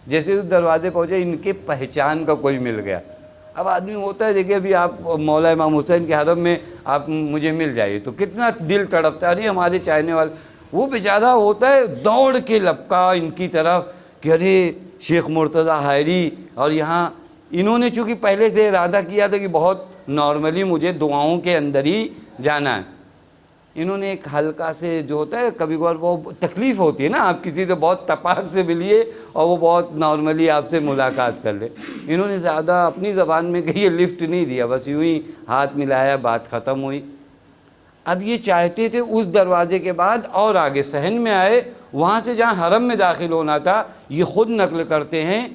[SPEAKER 1] جیسے اس دروازے پہنچے ان کے پہچان کا کوئی مل گیا۔ اب آدمی ہوتا ہے دیکھیں ابھی آپ مولا امام حسین کے حرم میں آپ مجھے مل جائیے تو کتنا دل تڑپتا ہے، نہیں ہمارے چاہنے والے۔ وہ بیچارہ ہوتا ہے دوڑ کے لپکا ان کی طرف کہ ارے شیخ مرتضیٰ حائری، اور یہاں انہوں نے چونکہ پہلے سے ارادہ کیا تھا کہ بہت نارملی مجھے دعاؤں کے اندر ہی جانا ہے، انہوں نے ایک ہلکا سے جو ہوتا ہے کبھی کبھار وہ تکلیف ہوتی ہے نا، آپ کسی سے بہت تپاک سے ملیے اور وہ بہت نارملی آپ سے ملاقات کر لے، انہوں نے زیادہ اپنی زبان میں کہی لفٹ نہیں دیا، بس یوں ہی ہاتھ ملایا، بات ختم ہوئی۔ اب یہ چاہتے تھے اس دروازے کے بعد اور آگے صحن میں آئے، وہاں سے جہاں حرم میں داخل ہونا تھا۔ یہ خود نقل کرتے ہیں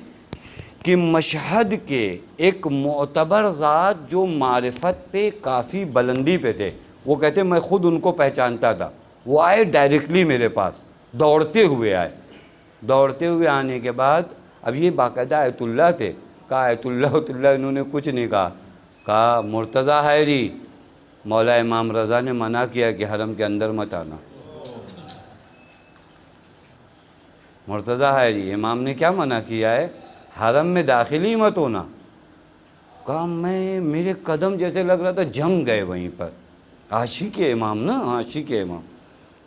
[SPEAKER 1] کہ مشہد کے ایک معتبر ذات جو معرفت پہ کافی بلندی پہ تھے، وہ کہتے ہیں میں خود ان کو پہچانتا تھا، وہ آئے ڈائریکٹلی میرے پاس، دوڑتے ہوئے آئے۔ دوڑتے ہوئے آنے کے بعد اب یہ باقاعدہ آیت اللہ تھے، کہا آیت اللہ، انہوں نے کچھ نہیں کہا مرتضیٰ حائری، مولا امام رضا نے منع کیا کہ حرم کے اندر مت آنا۔ مرتضیٰ حائری امام نے کیا منع کیا ہے؟ حرم میں داخل ہی مت ہونا۔ کہا میرے قدم جیسے لگ رہا تھا جم گئے وہیں پر، عاشق امام نا، عاشق امام،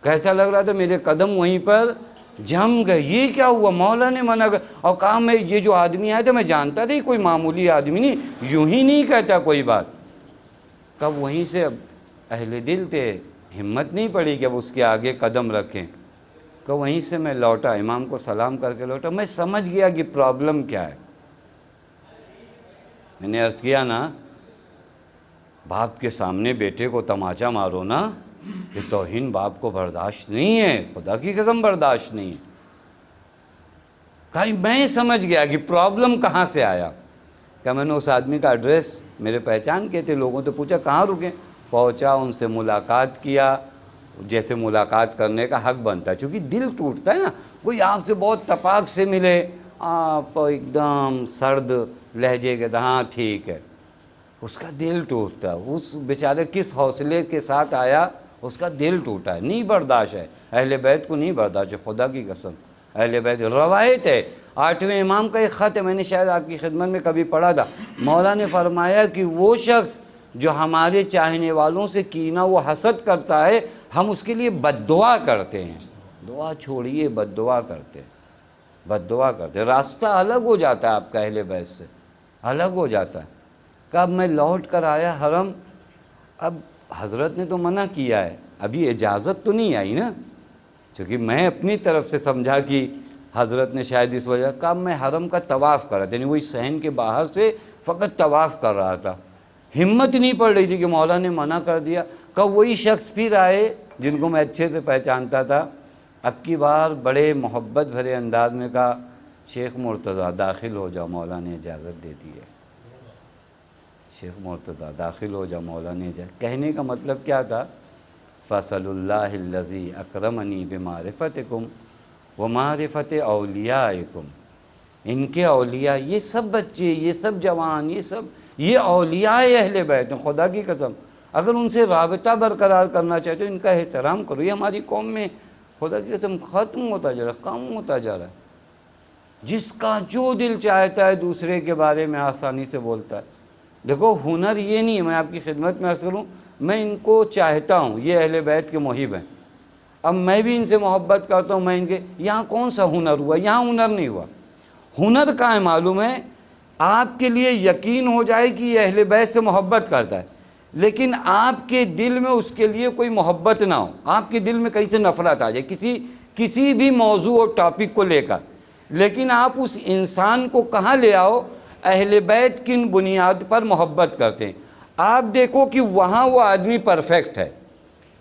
[SPEAKER 1] کیسا لگ رہا تھا میرے قدم وہیں پر جم گئے، یہ کیا ہوا؟ مولا نے منع کر، اور کہا میں یہ جو آدمی آیا تھا میں جانتا تھا کوئی معمولی آدمی نہیں، یوں ہی نہیں کہتا کوئی بات۔ کب وہیں سے اب اہل دل تھے، ہمت نہیں پڑی کہ اب اس کے آگے قدم رکھیں، کہ وہیں سے میں لوٹا، امام کو سلام کر کے لوٹا۔ میں سمجھ گیا کہ پرابلم کیا ہے۔ میں نے عرض کیا نا، باپ کے سامنے بیٹے کو تماچا مارو نا، یہ توہین باپ کو برداشت نہیں ہے، خدا کی قسم برداشت نہیں ہے۔ کہا میں سمجھ گیا کہ پرابلم کہاں سے آیا۔ کہ میں نے اس آدمی کا ایڈریس میرے پہچان کے تھے، لوگوں تو پوچھا کہاں رکیں، پہنچا، ان سے ملاقات کیا، جیسے ملاقات کرنے کا حق بنتا ہے، چونکہ دل ٹوٹتا ہے نا، کوئی آپ سے بہت تپاک سے ملے، آپ ایک دم سرد لہجے کے ہاں ٹھیک ہے، اس کا دل ٹوٹتا ہے۔ اس بیچارے کس حوصلے کے ساتھ آیا، اس کا دل ٹوٹا ہے، نہیں برداشت ہے، اہل بیت کو نہیں برداشت ہے، خدا کی قسم۔ اہل بیت روایت ہے، 8ویں امام کا ایک خط ہے، میں نے شاید آپ کی خدمت میں کبھی پڑھا تھا، مولا نے فرمایا کہ وہ شخص جو ہمارے چاہنے والوں سے کینہ و حسد کرتا ہے، ہم اس کے لیے بد دعا کرتے ہیں۔ دعا چھوڑیے، بد دعا کرتے ہیں، بد دعا کرتے ہیں، راستہ الگ ہو جاتا ہے آپ کا اہل بیت سے، الگ ہو جاتا ہے۔ کب میں لوٹ کر آیا حرم، اب حضرت نے تو منع کیا ہے، ابھی اجازت تو نہیں آئی نا، چونکہ میں اپنی طرف سے سمجھا کہ حضرت نے شاید اس وجہ، کب میں حرم کا طواف کر رہا تھا، یعنی وہی صحن کے باہر سے فقط طواف کر رہا تھا، ہمت نہیں پڑ رہی تھی کہ مولا نے منع کر دیا۔ کب وہی شخص پھر آئے جن کو میں اچھے سے پہچانتا تھا، اب کی بار بڑے محبت بھرے انداز میں کہا شیخ مرتضیٰ داخل ہو جاؤ، مولا نے اجازت دے دی ہے، شیخ مرتضیٰ داخل ہو جاؤ، مولا نے اجازت۔ کہنے کا مطلب کیا تھا؟ فصل اللہ الذی اکرمنی بمعرفتکم ومعرفت اولیائکم، ان کے اولیاء، یہ سب بچے، یہ سب جوان، یہ اولیاء اہل بیت ہیں، خدا کی قسم۔ اگر ان سے رابطہ برقرار کرنا چاہتے ہو، ان کا احترام کرو۔ یہ ہماری قوم میں خدا کی قسم ختم ہوتا جا رہا ہے، کم ہوتا جا رہا ہے، جس کا جو دل چاہتا ہے دوسرے کے بارے میں آسانی سے بولتا ہے۔ دیکھو ہنر یہ نہیں ہے، میں آپ کی خدمت میں عرض کروں، میں ان کو چاہتا ہوں، یہ اہل بیت کے محب ہیں، اب میں بھی ان سے محبت کرتا ہوں، میں ان کے یہاں کون سا ہنر ہوا؟ یہاں ہنر نہیں ہوا۔ ہنر کہاں ہے معلوم ہے؟ آپ کے لیے یقین ہو جائے کہ یہ اہل بیت سے محبت کرتا ہے، لیکن آپ کے دل میں اس کے لیے کوئی محبت نہ ہو، آپ کے دل میں کہیں سے نفرت آ جائے کسی بھی موضوع اور ٹاپک کو لے کر، لیکن آپ اس انسان کو کہاں لے آؤ؟ اہل بیت کن بنیاد پر محبت کرتے ہیں؟ آپ دیکھو کہ وہاں وہ آدمی پرفیکٹ ہے،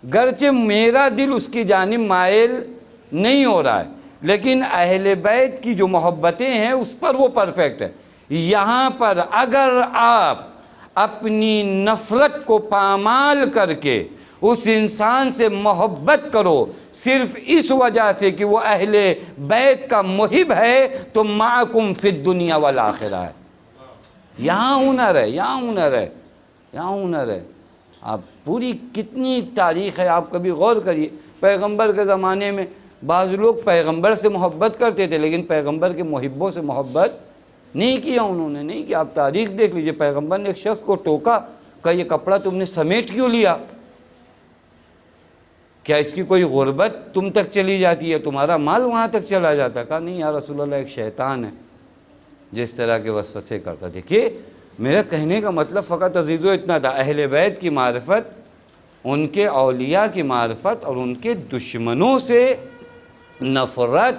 [SPEAKER 1] گرچہ میرا دل اس کی جانب مائل نہیں ہو رہا ہے، لیکن اہل بیت کی جو محبتیں ہیں اس پر وہ پرفیکٹ ہے۔ یہاں پر اگر آپ اپنی نفرت کو پامال کر کے اس انسان سے محبت کرو صرف اس وجہ سے کہ وہ اہل بیت کا محب ہے تو معکم فی الدنیا والآخرہ ہے۔ یہاں ہنر ہے، یہاں ہنر ہے، یہاں ہنر ہے۔ آپ پوری کتنی تاریخ ہے، آپ کبھی غور کریے۔ پیغمبر کے زمانے میں بعض لوگ پیغمبر سے محبت کرتے تھے لیکن پیغمبر کے محبوں سے محبت نہیں کیا، انہوں نے نہیں کیا۔ آپ تاریخ دیکھ لیجئے، پیغمبر نے ایک شخص کو ٹوکا کہ یہ کپڑا تم نے سمیٹ کیوں لیا؟ کیا اس کی کوئی غربت تم تک چلی جاتی ہے؟ تمہارا مال وہاں تک چلا جاتا؟ کہا نہیں یا رسول اللہ، ایک شیطان ہے جس طرح کے وسوسے کرتا۔ دیکھیے میرا کہنے کا مطلب فقط عزیزو اتنا تھا، اہل بیت کی معرفت، ان کے اولیاء کی معرفت اور ان کے دشمنوں سے نفرت،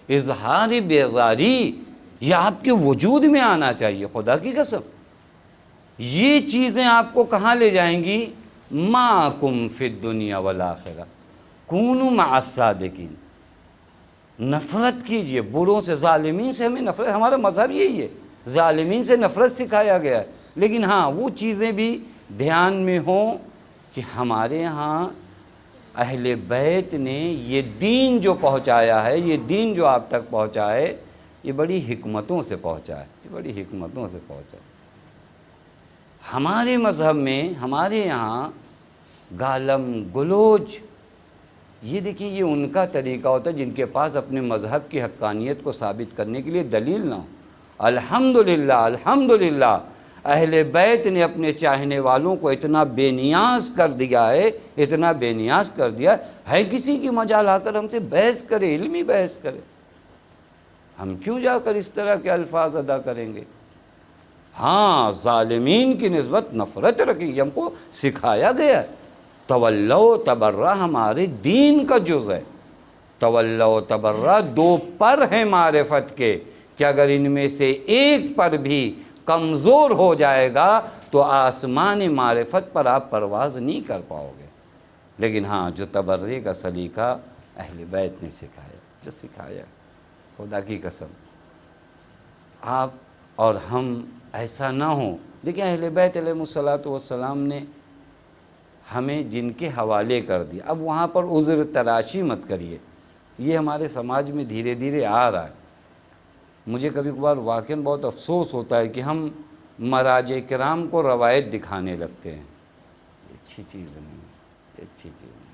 [SPEAKER 1] اظہار بیزاری، یہ آپ کے وجود میں آنا چاہیے۔ خدا کی قسم یہ چیزیں آپ کو کہاں لے جائیں گی؟ معکم فی الدنیا والآخرہ، کونوا مع الصادقین۔ نفرت کیجئے بروں سے، ظالمین سے ہمیں نفرت، ہمارا مذہب یہی ہے، ظالمین سے نفرت سکھایا گیا ہے۔ لیکن ہاں وہ چیزیں بھی دھیان میں ہوں کہ ہمارے ہاں اہل بیت نے یہ دین جو پہنچایا ہے، یہ دین جو آپ تک پہنچا ہے، یہ بڑی حکمتوں سے پہنچا ہے، یہ بڑی حکمتوں سے پہنچا ہے۔ ہمارے مذہب میں ہمارے یہاں گالم گلوچ، یہ دیکھیں یہ ان کا طریقہ ہوتا ہے جن کے پاس اپنے مذہب کی حقانیت کو ثابت کرنے کے لیے دلیل نہ ہو۔ الحمدللہ الحمدللہ اہل بیت نے اپنے چاہنے والوں کو اتنا بے نیاز کر دیا ہے، اتنا بے نیاز کر دیا ہے کسی کی مجال آ کر ہم سے بحث کرے، علمی بحث کرے، ہم کیوں جا کر اس طرح کے الفاظ ادا کریں گے؟ ہاں ظالمین کی نسبت نفرت رکھیں گے، ہم کو سکھایا گیا ہے۔ تولو تبرہ ہمارے دین کا جز ہے۔ تولو تبرہ دو پر ہیں معرفت کے کہ اگر ان میں سے ایک پر بھی کمزور ہو جائے گا تو آسمان معرفت پر آپ پرواز نہیں کر پاؤ گے۔ لیکن ہاں جو تبرے کا سلیقہ اہل بیت نے سکھایا، جو سکھایا، خدا کی قسم آپ اور ہم ایسا نہ ہوں۔ دیکھیں اہل بیت علیہ الصلوۃ والسلام نے ہمیں جن کے حوالے کر دیا، اب وہاں پر عذر تراشی مت کریے، یہ ہمارے سماج میں دھیرے دھیرے آ رہا ہے۔ مجھے کبھی کبھار واقعاً بہت افسوس ہوتا ہے کہ ہم مراجع کرام کو روایت دکھانے لگتے ہیں، یہ اچھی چیز نہیں ہے، یہ اچھی چیز نہیں۔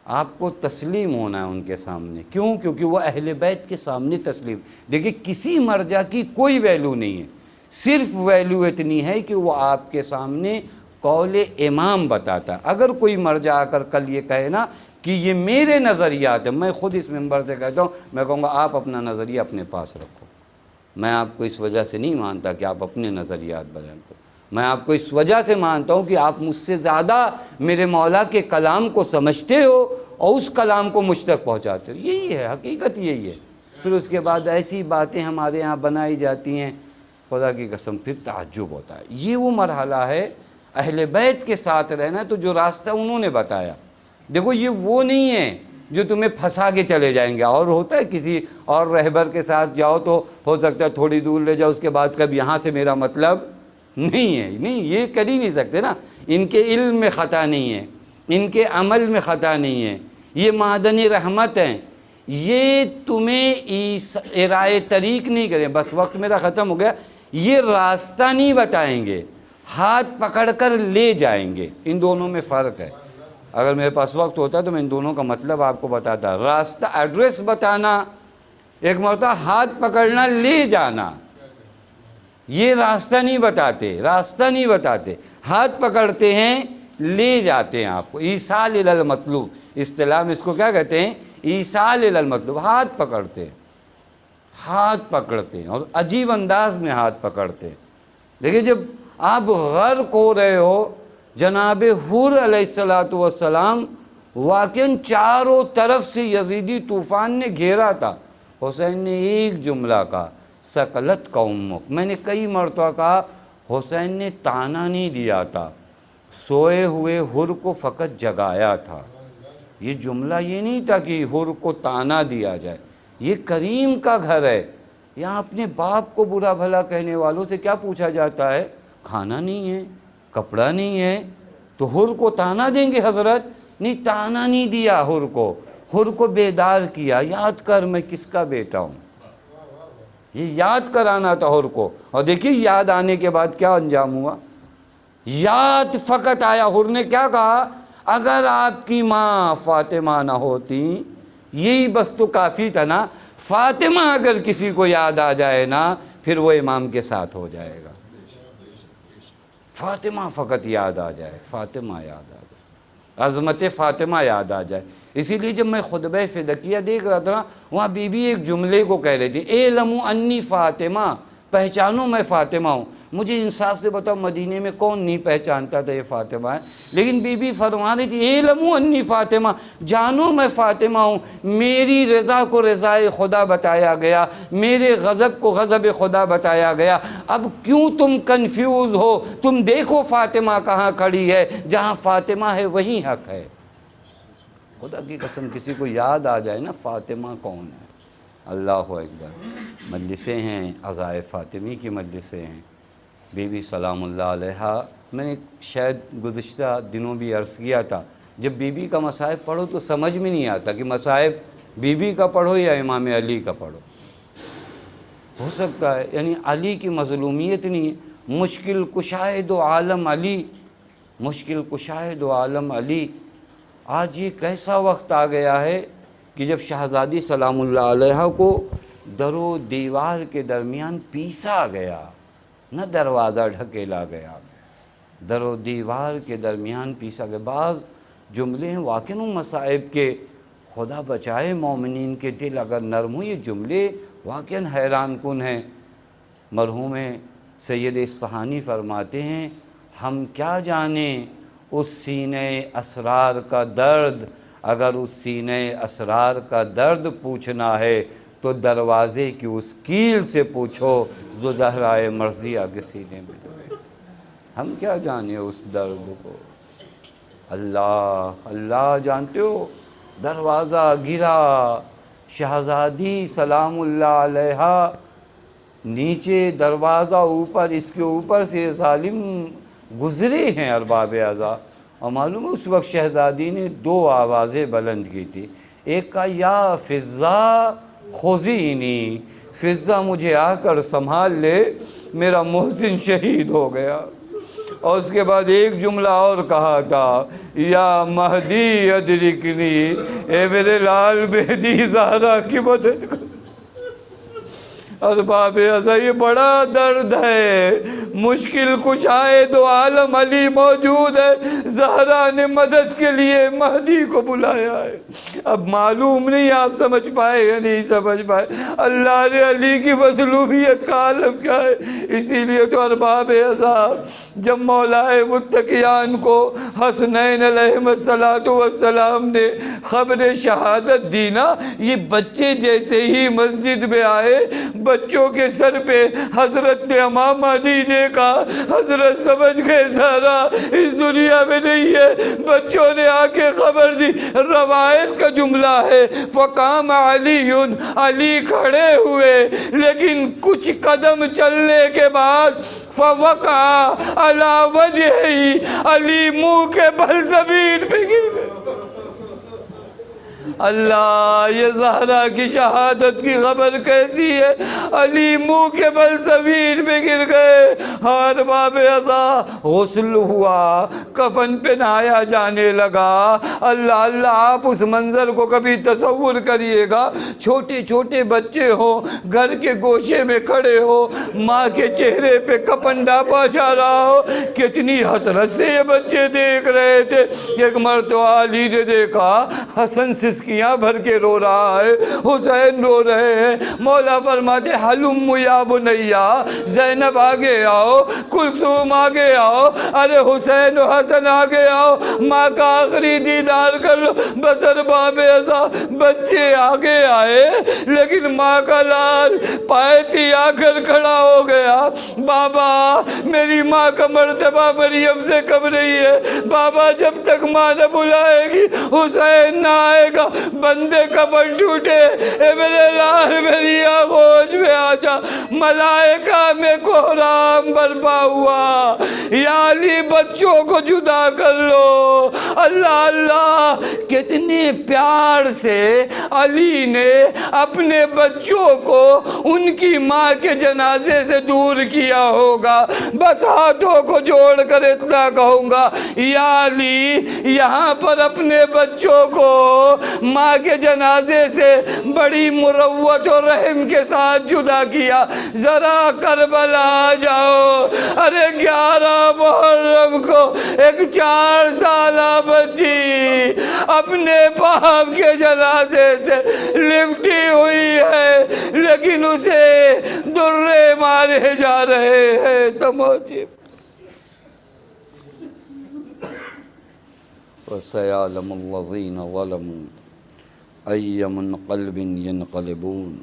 [SPEAKER 1] آپ کو تسلیم ہونا ہے ان کے سامنے، کیوں؟ کیونکہ وہ اہل بیت کے سامنے تسلیم۔ دیکھیں کسی مرجع کی کوئی ویلیو نہیں ہے، صرف ویلیو اتنی ہے کہ وہ آپ کے سامنے قول امام بتاتا ہے۔ اگر کوئی مرجع آ کر کل یہ کہے نا کہ یہ میرے نظریات ہیں، میں خود اس منبر سے کہتا ہوں، میں کہوں گا آپ اپنا نظریہ اپنے پاس رکھو، میں آپ کو اس وجہ سے نہیں مانتا کہ آپ اپنے نظریات بیان کرو، میں آپ کو اس وجہ سے مانتا ہوں کہ آپ مجھ سے زیادہ میرے مولا کے کلام کو سمجھتے ہو اور اس کلام کو مجھ تک پہنچاتے ہو۔ یہی ہے حقیقت، یہی ہے۔ پھر اس کے بعد ایسی باتیں ہمارے یہاں بنائی جاتی ہیں، خدا کی قسم پھر تعجب ہوتا ہے۔ یہ وہ مرحلہ ہے اہل بیت کے ساتھ رہنا، تو جو راستہ انہوں نے بتایا، دیکھو یہ وہ نہیں ہے جو تمہیں پھنسا کے چلے جائیں گے۔ اور ہوتا ہے کسی اور رہبر کے ساتھ جاؤ تو ہو سکتا ہے تھوڑی دور لے جاؤ، اس کے بعد کب یہاں سے میرا مطلب نہیں ہے، نہیں یہ کر ہی نہیں سکتے نا۔ ان کے علم میں خطا نہیں ہے، ان کے عمل میں خطا نہیں ہے، یہ معدن رحمت ہیں، یہ تمہیں رائے طریق نہیں کریں۔ بس وقت میرا ختم ہو گیا، یہ راستہ نہیں بتائیں گے، ہاتھ پکڑ کر لے جائیں گے۔ ان دونوں میں فرق ہے۔ اگر میرے پاس وقت ہوتا تو میں ان دونوں کا مطلب آپ کو بتاتا۔ راستہ ایڈریس بتانا ایک مرتبہ، ہاتھ پکڑنا لے جانا، یہ راستہ نہیں بتاتے، راستہ نہیں بتاتے، ہاتھ پکڑتے ہیں لے جاتے ہیں آپ کو۔ ایصال الی المطلوب، اصطلاح میں اس کو کیا کہتے ہیں؟ ایصال الی المطلوب، ہاتھ پکڑتے ہیں، ہاتھ پکڑتے ہیں، اور عجیب انداز میں ہاتھ پکڑتے ہیں۔ دیکھیں جب آپ غرق ہو رہے ہو، جناب حور علیہ السلام واقعاً چاروں طرف سے یزیدی طوفان نے گھیرا تھا، حسین نے ایک جملہ کہا، ثقلت قومک۔ میں نے کئی مرتبہ کہا حسین نے تانا نہیں دیا تھا، سوئے ہوئے حر کو فقط جگایا تھا۔ یہ جملہ یہ نہیں تھا کہ حر کو تانا دیا جائے، یہ کریم کا گھر ہے، یہاں اپنے باپ کو برا بھلا کہنے والوں سے کیا پوچھا جاتا ہے؟ کھانا نہیں ہے، کپڑا نہیں ہے، تو حر کو تانا دیں گے حضرت؟ نہیں، تانا نہیں دیا حر کو بیدار کیا، یاد کر میں کس کا بیٹا ہوں، یہ یاد کرانا تھا حر کو۔ اور دیکھیے یاد آنے کے بعد کیا انجام ہوا، یاد فقط آیا۔ حر نے کیا کہا، اگر آپ کی ماں فاطمہ نہ ہوتی، یہی بس تو کافی تھا نا، فاطمہ اگر کسی کو یاد آ جائے نا پھر وہ امام کے ساتھ ہو جائے گا، فاطمہ فقط یاد آ جائے، فاطمہ یاد آ جائے، عظمت فاطمہ یاد آ جائے۔ اسی لیے جب میں خطبہ فدقیہ دیکھ رہا تھا نا، وہاں بی بی ایک جملے کو کہہ رہی تھی، اعلموا انی فاطمہ، پہچانو میں فاطمہ ہوں۔ مجھے انصاف سے بتاؤ مدینے میں کون نہیں پہچانتا تھا یہ فاطمہ ہے، لیکن بی بی فرما رہی تھی اعلموا انی فاطمہ، جانو میں فاطمہ ہوں، میری رضا کو رضائے خدا بتایا گیا، میرے غضب کو غضب خدا بتایا گیا۔ اب کیوں تم کنفیوز ہو، تم دیکھو فاطمہ کہاں کھڑی ہے، جہاں فاطمہ ہے وہیں حق ہے۔ خدا کی قسم کسی کو یاد آ جائے نا فاطمہ کون ہے، اللہ اکبر۔ مجلسیں ہیں، عزائے فاطمی کی مجلسیں ہیں، بی بی سلام اللہ علیہ۔ میں نے شاید گزشتہ دنوں بھی عرض کیا تھا، جب بی بی کا مصائب پڑھو تو سمجھ میں نہیں آتا کہ مصائب بی بی کا پڑھو یا امام علی کا پڑھو۔ ہو سکتا ہے یعنی علی کی مظلومیت نہیں ہے، مشکل کشائے دو عالم علی، مشکل کشائے دو عالم علی۔ آج یہ کیسا وقت آ گیا ہے کہ جب شہزادی سلام اللہ علیہ کو در و دیوار کے درمیان پیسا گیا، نہ دروازہ ڈھکیلا گیا، در و دیوار کے درمیان پیسا گیا۔ بعض جملے ہیں واقعاً مصائب کے، خدا بچائے مومنین کے دل اگر نرم ہو، یہ جملے واقعاً حیران کن ہیں۔ مرحوم سید اصفہانی فرماتے ہیں، ہم کیا جانیں اس سینے اسرار کا درد، اگر اس سینے اسرار کا درد پوچھنا ہے تو دروازے کی اس کیل سے پوچھو جو زہرائے مرضیہ کے سینے میں جو ہے۔ ہم کیا جانیں اس درد کو، اللہ جانتے ہو۔ دروازہ گرا، شہزادی سلام اللہ علیہ نیچے، دروازہ اوپر، اس کے اوپر سے ظالم گزرے ہیں ارباب اعضاء۔ اور معلوم ہے اس وقت شہزادی نے دو آوازیں بلند کی تھی، ایک کا یا فضہ خذینی، فضہ مجھے آ کر سنبھال لے، میرا محسن شہید ہو گیا۔ اور اس کے بعد ایک جملہ اور کہا تھا، یا مہدی ادرکنی، اے میرے لال مہدی زہرا کی مدد کر۔ ارباب اعضاء یہ بڑا درد ہے، مشکل کشائے دو عالم علی موجود ہے، زہرا نے مدد کے لیے مہدی کو بلایا ہے۔ اب معلوم نہیں آپ سمجھ پائے یا نہیں سمجھ پائے، اللہ نے علی کی مظلومیت کا عالم کیا ہے۔ اسی لیے تو ارباب اعضاء جب مولا متقیان کو حسنین علیہ السلام نے خبر شہادت دی نا، یہ بچے جیسے ہی مسجد میں آئے، بچوں کے سر پہ حضرت نے امامہ نہیں دیکھا، حضرت سمجھ گئے زہرا اس دنیا میں نہیں ہے۔ بچوں نے آ کے خبر دی، روایت کا جملہ ہے، فقام علی، علی کھڑے ہوئے، لیکن کچھ قدم چلنے کے بعد فوقع علی وجہی، علی منہ کے بل زمین پہ گر گئے۔ اللہ، یہ زہرا کی شہادت کی خبر کیسی ہے، علی منہ کے بل زمین پہ گر گئے۔ ارباب اعضاء غسل ہوا، کفن پہنایا جانے لگا۔ اللہ، آپ اس منظر کو کبھی تصور کریے گا، چھوٹے چھوٹے بچے ہوں، گھر کے گوشے میں کھڑے ہو، ماں کے چہرے پہ کفن ڈاپا جا رہا ہو، کتنی حسرت سے یہ بچے دیکھ رہے تھے۔ ایک مرتبہ علی نے دیکھا حسن سسکیاں بھر کے رو رہا ہے، حسین رو رہے ہیں۔ مولا فرماتے حلم یا بنیا، زینب آگے آؤ، کلثوم آگے آؤ، ارے حسین و حسن آگے آؤ، ماں کا آخری دیدار کر لو۔ بس ارباب اعضاء بچے آگے آئے، لیکن ماں کا لال پایتی آ کر کھڑا ہو گیا۔ بابا، میری ماں کا مرتبہ مریم سے کم نہیں ہے، بابا جب تک ماں نہ بلائے گی حسین نہ آئے گا۔ بندے کفن ٹوٹے، اے میرے لال میری آغوش میں آ جا۔ ملائکہ میں کوہرام برپا ہوا، یا علی بچوں کو جدا کر لو۔ اللہ اللہ، کتنے پیار سے علی نے اپنے بچوں کو ان کی ماں کے جنازے سے دور کیا ہوگا۔ بس ہاتھوں کو جوڑ کر اتنا کہوں گا، یا علی یہاں پر اپنے بچوں کو ماں کے جنازے سے بڑی مروت اور رحم کے ساتھ جدا کیا، ذرا کربلا آ جاؤ۔ ارے 11 محرم کو ایک 4 سالہ بچی اپنے باپ کے جنازے سے لپٹی ہوئی ہے، لیکن اسے درے مارے جا رہے ہیں۔ تموجب وَسَيَعْلَمُ الَّذِينَ ظَلَمُوا أَيَّ مُنْقَلِبٍ يَنْقَلِبُونَ۔